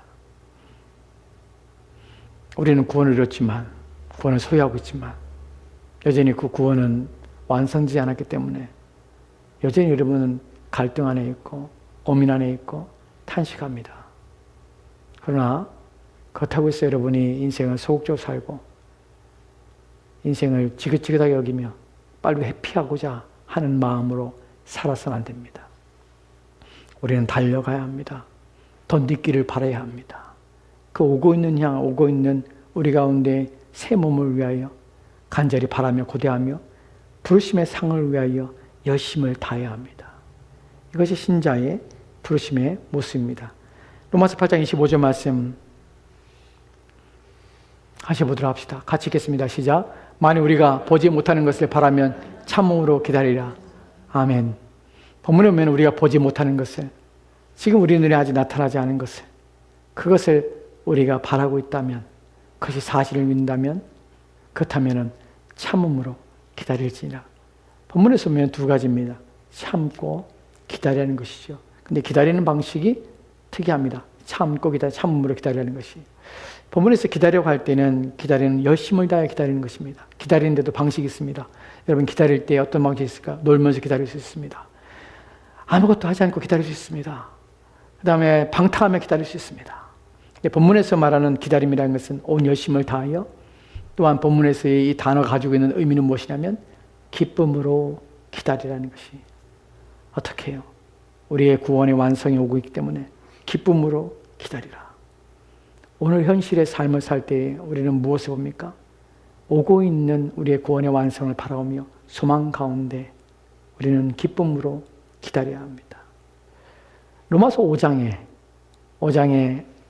Speaker 1: 우리는 구원을 이뤘지만, 구원을 소유하고 있지만 여전히 그 구원은 완성되지 않았기 때문에 여전히 여러분은 갈등 안에 있고 고민 안에 있고 탄식합니다. 그러나 그렇다고 해서 여러분이 인생을 소극적으로 살고 인생을 지긋지긋하게 여기며 빨리 회피하고자 하는 마음으로 살아서는 안 됩니다. 우리는 달려가야 합니다. 덧잇기를 바라야 합니다. 그 오고 있는 우리 가운데 새 몸을 위하여 간절히 바라며 고대하며 부르심의 상을 위하여 열심을 다해야 합니다. 이것이 신자의 부르심의 모습입니다. 로마서 8장 25절 말씀 같이 보도록 합시다. 같이 읽겠습니다. 시작. 만일 우리가 보지 못하는 것을 바라면 참음으로 기다리라. 아멘. 본문에 보면 우리가 보지 못하는 것을, 지금 우리 눈에 아직 나타나지 않은 것을, 그것을 우리가 바라고 있다면, 그것이 사실을 믿는다면, 그렇다면 참음으로 기다릴지니라. 본문에서 보면 두 가지입니다. 참고 기다리는 것이죠. 근데 기다리는 방식이 특이합니다. 참고 참음으로 기다리는 것이. 본문에서 기다려고 할 때는 기다리는 열심을 다해 기다리는 것입니다. 기다리는데도 방식이 있습니다. 여러분 기다릴 때 어떤 방식이 있을까? 놀면서 기다릴 수 있습니다. 아무것도 하지 않고 기다릴 수 있습니다. 그 다음에 방탕하며 기다릴 수 있습니다. 본문에서 말하는 기다림이라는 것은 온 열심을 다하여, 또한 본문에서의 이 단어가 가지고 있는 의미는 무엇이냐면 기쁨으로 기다리라는 것이. 어떻게 해요? 우리의 구원의 완성이 오고 있기 때문에 기쁨으로 기다리라. 오늘 현실의 삶을 살 때 우리는 무엇을 봅니까? 오고 있는 우리의 구원의 완성을 바라보며 소망 가운데 우리는 기쁨으로 기다려야 합니다. 로마서 5장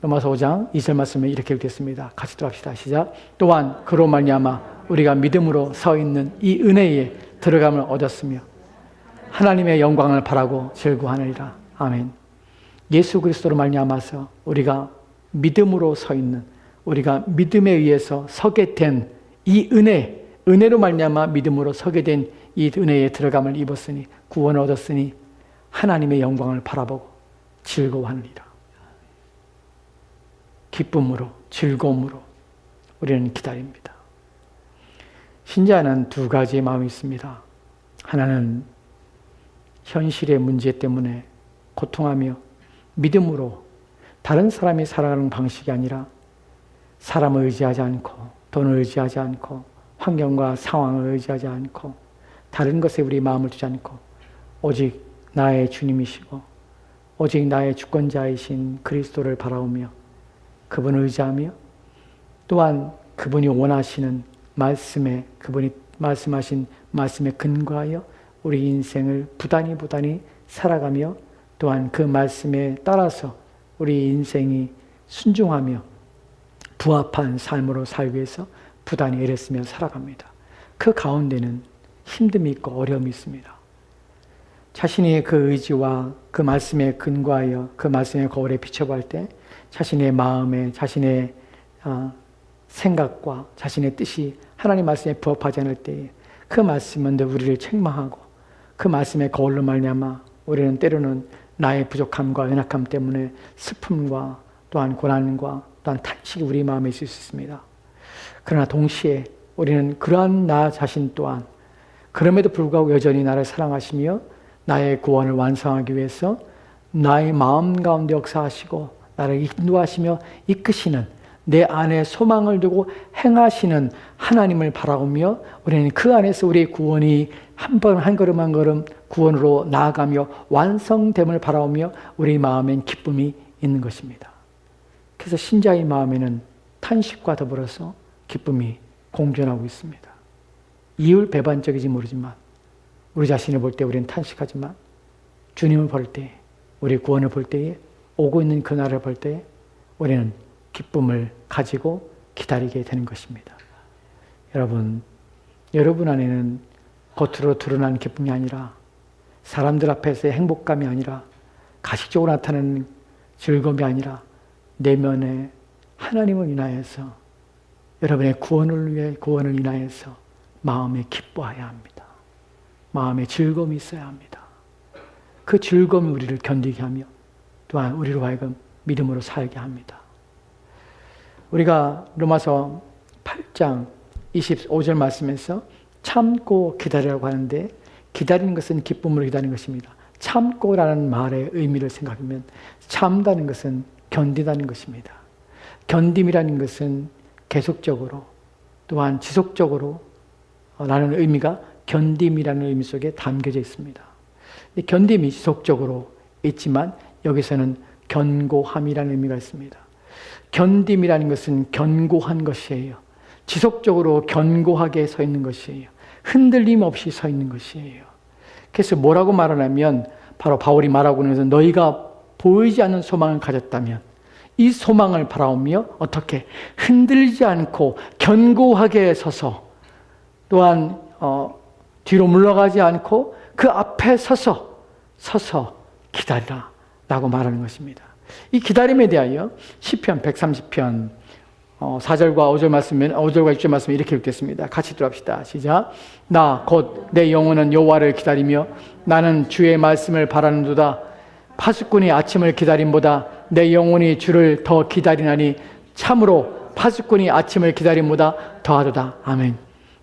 Speaker 1: 로마서 5장 2절 말씀에 이렇게 읽겠습니다. 같이 들어갑시다. 시작. 또한 그로 말미암아 우리가 믿음으로 서 있는 이 은혜에 들어감을 얻었으며 하나님의 영광을 바라고 즐거워하느니라. 아멘. 예수 그리스도로 말미암아서 우리가 믿음으로 서 있는, 우리가 믿음에 의해서 서게 된 이 은혜로 말미암아 믿음으로 서게 된 이 은혜에 들어감을 입었으니, 구원을 얻었으니 하나님의 영광을 바라보고 즐거워하느니라. 기쁨으로, 즐거움으로 우리는 기다립니다. 신자는 두 가지의 마음이 있습니다. 하나는 현실의 문제 때문에 고통하며 믿음으로 다른 사람이 살아가는 방식이 아니라 사람을 의지하지 않고, 돈을 의지하지 않고, 환경과 상황을 의지하지 않고, 다른 것에 우리 마음을 두지 않고 오직 나의 주님이시고 오직 나의 주권자이신 그리스도를 바라보며 그분을 의지하며, 또한 그분이 원하시는 말씀에, 그분이 말씀하신 말씀에 근거하여 우리 인생을 부단히 살아가며, 또한 그 말씀에 따라서 우리 인생이 순종하며 부합한 삶으로 살기 위해서 부단히 애를 쓰며 살아갑니다. 그 가운데는 힘듦이 있고 어려움이 있습니다. 자신이 그 의지와 그 말씀에 근거하여 그 말씀의 거울에 비춰볼 때 자신의 마음에, 자신의 생각과 자신의 뜻이 하나님 말씀에 부합하지 않을 때에 그 말씀은 우리를 책망하고 그 말씀의 거울로 말미암아 우리는 때로는 나의 부족함과 연약함 때문에 슬픔과 또한 고난과 또한 탄식이 우리 마음에 있을 수 있습니다. 그러나 동시에 우리는 그러한 나 자신 또한 그럼에도 불구하고 여전히 나를 사랑하시며 나의 구원을 완성하기 위해서 나의 마음 가운데 역사하시고 나를 인도하시며 이끄시는 내 안에 소망을 두고 행하시는 하나님을 바라보며 우리는 그 안에서 우리의 구원이 한 걸음 한 걸음 구원으로 나아가며 완성됨을 바라보며 우리 마음엔 기쁨이 있는 것입니다. 그래서 신자의 마음에는 탄식과 더불어서 기쁨이 공존하고 있습니다. 이율배반적이지 모르지만 우리 자신을 볼 때 우리는 탄식하지만 주님을 볼 때, 우리 구원을 볼 때에 오고 있는 그 날을 볼 때에 우리는 기쁨을 가지고 기다리게 되는 것입니다. 여러분 안에는 겉으로 드러나는 기쁨이 아니라 사람들 앞에서의 행복감이 아니라 가식적으로 나타나는 즐거움이 아니라 내면에 하나님을 인하여서 여러분의 구원을 인하여서 마음에 기뻐해야 합니다. 마음에 즐거움이 있어야 합니다. 그 즐거움이 우리를 견디게 하며 또한 우리로 하여금 믿음으로 살게 합니다. 우리가 로마서 8장 25절 말씀에서 참고 기다리라고 하는데 기다리는 것은 기쁨으로 기다리는 것입니다. 참고라는 말의 의미를 생각하면 참다는 것은 견디다는 것입니다. 견딤이라는 것은 계속적으로 또한 지속적으로 라는 의미가 견딤이라는 의미 속에 담겨져 있습니다. 견딤이 지속적으로 있지만 여기서는 견고함이라는 의미가 있습니다. 견딤이라는 것은 견고한 것이에요. 지속적으로 견고하게 서 있는 것이에요. 흔들림 없이 서 있는 것이에요. 그래서 뭐라고 말하냐면 바로 바울이 말하고 있는 것은 너희가 보이지 않는 소망을 가졌다면 이 소망을 바라보며 어떻게 흔들리지 않고 견고하게 서서 또한 뒤로 물러가지 않고 그 앞에 서서 기다리라 라고 말하는 것입니다. 이 기다림에 대하여 시편 130편 4절과 5절 말씀은 5절과 6절 말씀이 이렇게 읽겠습니다. 같이 들어갑시다. 시작. 나 곧 내 영혼은 여호와를 기다리며 나는 주의 말씀을 바라는도다. 파수꾼이 아침을 기다림보다 내 영혼이 주를 더 기다리나니 참으로 파수꾼이 아침을 기다림보다 더하도다. 아멘.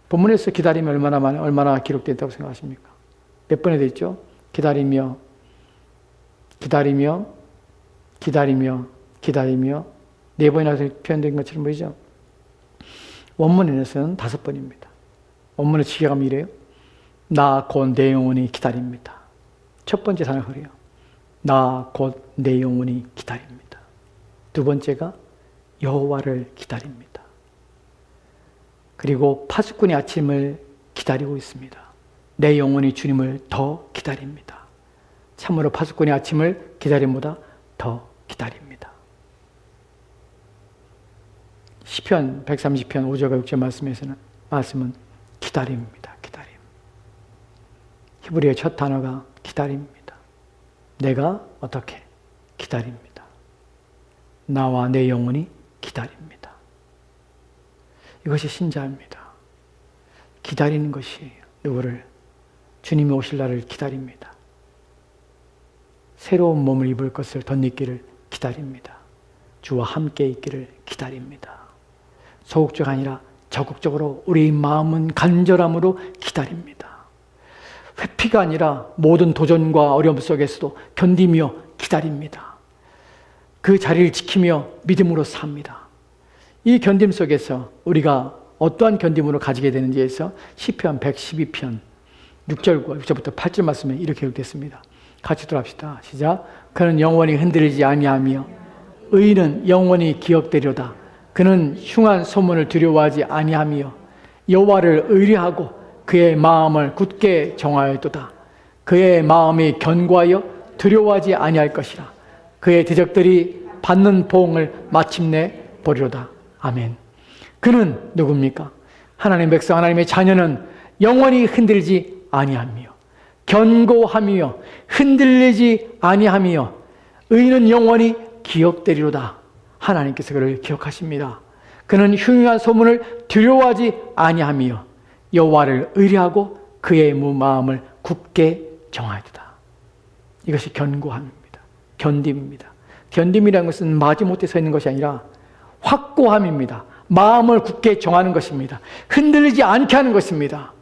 Speaker 1: 본문에서 기다림이 얼마나 기록되었다고 생각하십니까? 몇 번에 되어 있죠? 기다리며 네 번이나 표현된 것처럼 보이죠? 원문에서는 5번입니다. 원문의 지혜감이 이래요. 나 곧 내 영혼이 기다립니다. 첫 번째 단어가 그래요. 나 곧 내 영혼이 기다립니다. 두 번째가 여호와를 기다립니다. 그리고 파수꾼이 아침을 기다리고 있습니다. 내 영혼이 주님을 더 기다립니다. 참으로 파수꾼이 아침을 기다림보다 더 기다립니다. 시편 130편 5절과 6절 말씀은 기다림입니다. 기다림. 히브리어의 첫 단어가 기다림입니다. 내가 어떻게 기다립니다. 나와 내 영혼이 기다립니다. 이것이 신자입니다. 기다리는 것이에요. 누구를? 주님이 오실 날을 기다립니다. 새로운 몸을 입을 것을 덧입기를 기다립니다. 주와 함께 있기를 기다립니다. 소극적 아니라 적극적으로 우리 마음은 간절함으로 기다립니다. 회피가 아니라 모든 도전과 어려움 속에서도 견디며 기다립니다. 그 자리를 지키며 믿음으로 삽니다. 이 견딤 속에서 우리가 어떠한 견딤으로 가지게 되는지에서 시편 112편 6절부터 8절 말씀에 이렇게 읽겠습니다. 같이 들어갑시다. 시작. 그는 영원히 흔들리지 아니하며 의인은 영원히 기억되리로다. 그는 흉한 소문을 두려워하지 아니하며 여호와를 의뢰하고 그의 마음을 굳게 정하였도다. 그의 마음이 견고하여 두려워하지 아니할 것이라. 그의 대적들이 받는 보응을 마침내 보리로다. 아멘. 그는 누굽니까? 하나님의 백성, 하나님의 자녀는 영원히 흔들리지 아니하며 견고하며 흔들리지 아니하며 의인은 영원히 기억되리로다. 하나님께서 그를 기억하십니다. 그는 흉흉한 소문을 두려워하지 아니하며 여호와를 의뢰하고 그의 마음을 굳게 정하였다. 이것이 견고함입니다. 견딤입니다. 견딤이라는 것은 마지못해 서 있는 것이 아니라 확고함입니다. 마음을 굳게 정하는 것입니다. 흔들리지 않게 하는 것입니다.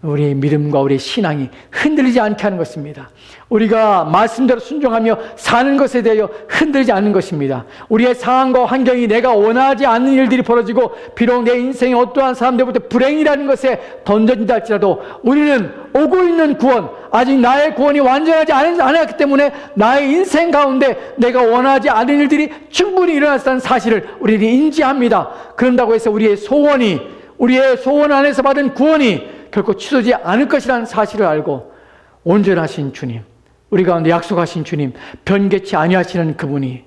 Speaker 1: 우리의 믿음과 우리의 신앙이 흔들리지 않게 하는 것입니다. 우리가 말씀대로 순종하며 사는 것에 대하여 흔들리지 않는 것입니다. 우리의 상황과 환경이 내가 원하지 않는 일들이 벌어지고 비록 내 인생에 어떠한 사람들부터 불행이라는 것에 던져진다 할지라도 우리는 오고 있는 구원, 아직 나의 구원이 완전하지 않았기 때문에 나의 인생 가운데 내가 원하지 않은 일들이 충분히 일어났다는 사실을 우리는 인지합니다. 그런다고 해서 우리의 소원 안에서 받은 구원이 결코 취소되지 않을 것이라는 사실을 알고 온전하신 주님, 우리 가운데 약속하신 주님, 변개치 아니하시는 그분이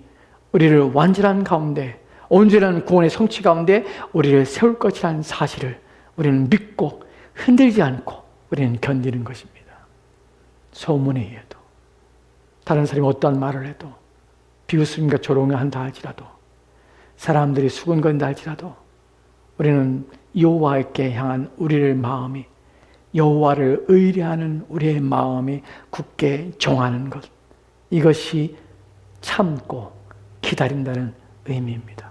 Speaker 1: 우리를 완전한 가운데, 온전한 구원의 성취 가운데 우리를 세울 것이라는 사실을 우리는 믿고 흔들지 않고 우리는 견디는 것입니다. 소문에 의해도, 다른 사람이 어떠한 말을 해도, 비웃음과 조롱을 한다 할지라도, 사람들이 수군거린다 할지라도 우리는 여호와께 향한 우리의 마음이, 여호와를 의뢰하는 우리의 마음이 굳게 정하는 것, 이것이 참고 기다린다는 의미입니다.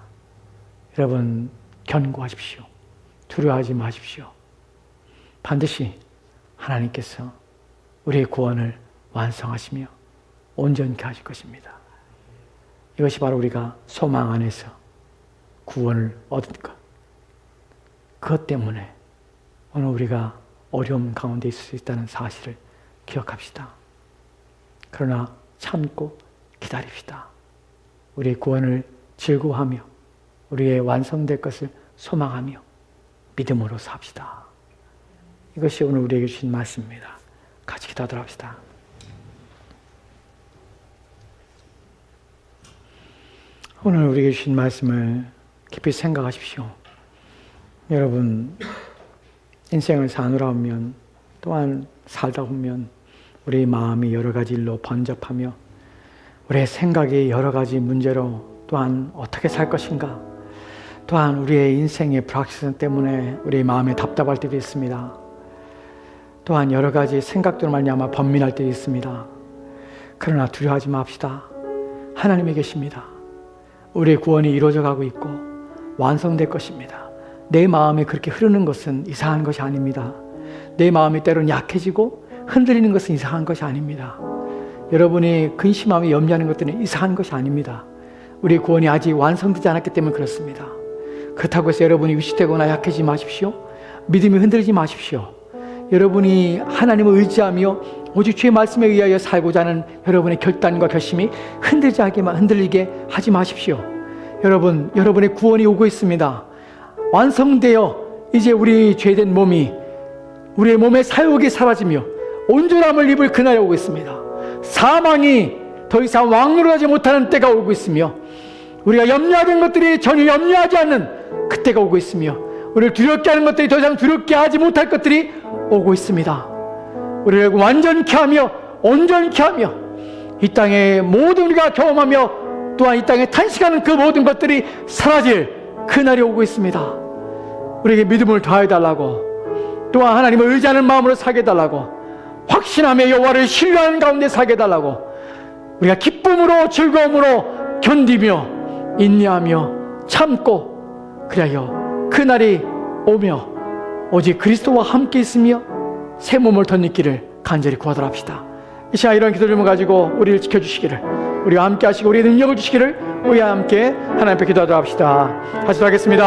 Speaker 1: 여러분, 견고하십시오. 두려워하지 마십시오. 반드시 하나님께서 우리의 구원을 완성하시며 온전케 하실 것입니다. 이것이 바로 우리가 소망 안에서 구원을 얻은 것, 그것 때문에 오늘 우리가 어려움 가운데 있을 수 있다는 사실을 기억합시다. 그러나 참고 기다립시다. 우리의 구원을 즐거워하며 우리의 완성될 것을 소망하며 믿음으로 삽시다. 이것이 오늘 우리에게 주신 말씀입니다. 같이 기도하도록 합시다. 오늘 우리에게 주신 말씀을 깊이 생각하십시오. 여러분, 인생을 사느라 하면, 또한 살다 보면 우리의 마음이 여러 가지 일로 번잡하며 우리의 생각이 여러 가지 문제로 또한 어떻게 살 것인가, 또한 우리의 인생의 불확실성 때문에 우리의 마음이 답답할 때도 있습니다. 또한 여러 가지 생각들로 말미암아 번민할 때도 있습니다. 그러나 두려워하지 맙시다. 하나님이 계십니다. 우리의 구원이 이루어져 가고 있고 완성될 것입니다. 내 마음이 그렇게 흐르는 것은 이상한 것이 아닙니다. 내 마음이 때로는 약해지고 흔들리는 것은 이상한 것이 아닙니다. 여러분이 근심하며 염려하는 것들은 이상한 것이 아닙니다. 우리의 구원이 아직 완성되지 않았기 때문에 그렇습니다. 그렇다고 해서 여러분이 위축되거나 약해지지 마십시오. 믿음이 흔들리지 마십시오. 여러분이 하나님을 의지하며 오직 주의 말씀에 의하여 살고자 하는 여러분의 결단과 결심이 흔들리게 하지 마십시오. 여러분, 여러분의 구원이 오고 있습니다. 완성되어 이제 우리 죄된 몸이, 우리의 몸의 사욕이 사라지며 온전함을 입을 그날이 오고 있습니다. 사망이 더 이상 왕노릇하지 못하는 때가 오고 있으며 우리가 염려하던 것들이 전혀 염려하지 않는 그때가 오고 있으며 우리를 두렵게 하는 것들이 더 이상 두렵게 하지 못할 것들이 오고 있습니다. 우리를 완전케 하며 온전케 하며 이 땅의 모든 우리가 경험하며 또한 이 땅에 탄식하는 그 모든 것들이 사라질 그날이 오고 있습니다. 우리에게 믿음을 더해달라고, 또한 하나님을 의지하는 마음으로 살게 해달라고, 확신하며 여호와를 신뢰하는 가운데 살게 해달라고, 우리가 기쁨으로 즐거움으로 견디며 인내하며 참고 그리하여 그날이 오며 오직 그리스도와 함께 있으며 새 몸을 덧입기를 간절히 구하도록 합시다. 이 시간 이런 기도를 가지고 우리를 지켜주시기를, 우리와 함께 하시고 우리의 능력을 주시기를 우리와 함께 하나님 앞에 기도하도록 합시다. 하시도록 하겠습니다.